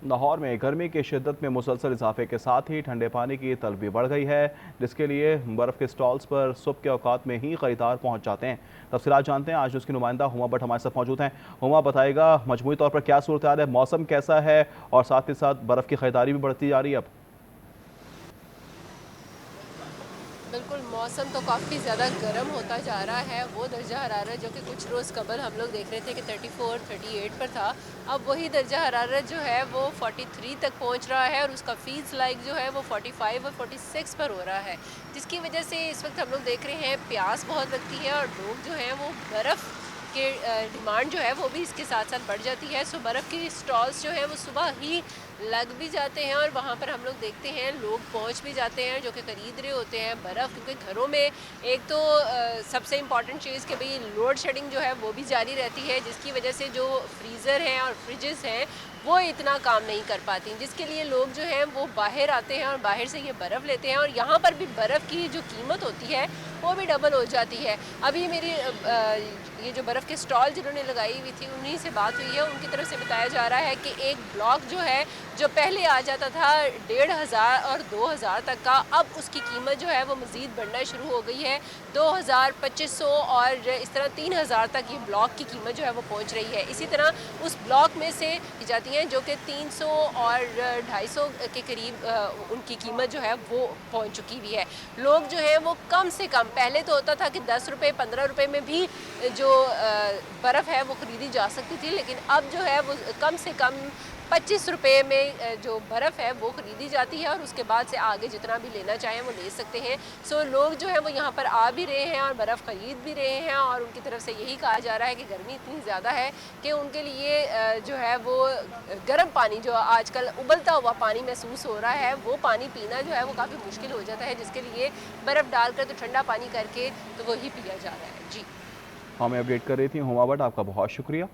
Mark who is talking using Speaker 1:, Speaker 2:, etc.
Speaker 1: लाहौर में गर्मी की शिद्दत में मुसलसल इजाफे के साथ ही ठंडे पानी की तलब भी बढ़ गई है, जिसके लिए बर्फ़ के स्टॉल्स पर सुबह के औकात में ही खरीदार पहुंच जाते हैं। तफसीलात जानते हैं, आज उसकी नुमाइंदा हुमा भट्ट हमारे साथ मौजूद हैं। हुमा बताएगा मजमूई तौर पर क्या सूरत हाल है, मौसम कैसा है और साथ ही साथ बर्फ़ की खरीदारी भी बढ़ती जा रही है अब।
Speaker 2: बिल्कुल, मौसम तो काफ़ी ज़्यादा गर्म होता जा रहा है। वो दर्जा हरारत जो कि कुछ रोज़ कबल हम लोग देख रहे थे कि 34, 38 पर था, अब वही दर्जा हरारत जो है वो 43 तक पहुंच रहा है और उसका फील्स लाइक जो है वो 45 और 46 पर हो रहा है। जिसकी वजह से इस वक्त हम लोग देख रहे हैं प्यास बहुत लगती है और लोग जो हैं वो बर्फ़ के डिमांड जो है वो भी इसके साथ साथ बढ़ जाती है। सो बर्फ़ की स्टॉल्स जो है वो सुबह ही लग भी जाते हैं और वहाँ पर हम लोग देखते हैं लोग पहुँच भी जाते हैं जो कि ख़रीद रहे होते हैं बर्फ़, क्योंकि घरों में एक तो सबसे इम्पॉर्टेंट चीज़ कि भाई लोड शेडिंग जो है वो भी जारी रहती है, जिसकी वजह से जो फ्रीज़र हैं और फ्रिजेस हैं वो इतना काम नहीं कर पाती, जिसके लिए लोग जो हैं वो बाहर आते हैं और बाहर से ये बर्फ़ लेते हैं और यहाँ पर भी बर्फ़ की जो कीमत होती है वो भी डबल हो जाती है। अभी मेरी ये जो बर्फ़ के स्टॉल जिन्होंने लगाई हुई थी उन्हीं से बात हुई है, उनकी तरफ से बताया जा रहा है कि एक ब्लॉक जो है जो पहले आ जाता था 1500 और 2000 तक का, अब उसकी कीमत जो है वो मज़ीद बढ़ना शुरू हो गई है। 2000, 2500 और इस तरह 3000 तक ये ब्लॉक की कीमत जो है वो पहुंच रही है। इसी तरह उस ब्लॉक में से की जाती हैं जो कि 300 और 250 के करीब उनकी कीमत जो है वो पहुंच चुकी हुई है। लोग जो हैं वो कम से कम, पहले तो होता था कि 10 रुपये 15 रुपये में भी जो बर्फ़ है वो ख़रीदी जा सकती थी, लेकिन अब जो है वो कम से कम 25 रुपये में जो बर्फ़ है वो ख़रीदी जाती है और उसके बाद से आगे जितना भी लेना चाहें वो ले सकते हैं। सो लोग जो हैं वो यहाँ पर आ भी रहे हैं और बर्फ़ ख़रीद भी रहे हैं और उनकी तरफ से यही कहा जा रहा है कि गर्मी इतनी ज़्यादा है कि उनके लिए जो है वो गर्म पानी, जो आजकल उबलता हुआ पानी महसूस हो रहा है, वो पानी पीना जो है वो काफ़ी मुश्किल हो जाता है, जिसके लिए बर्फ़ डालकर तो ठंडा पानी करके तो वही पिया जा रहा है। जी।
Speaker 1: हमें अपडेट कर रही थी हुमा भट्ट, आपका बहुत शुक्रिया।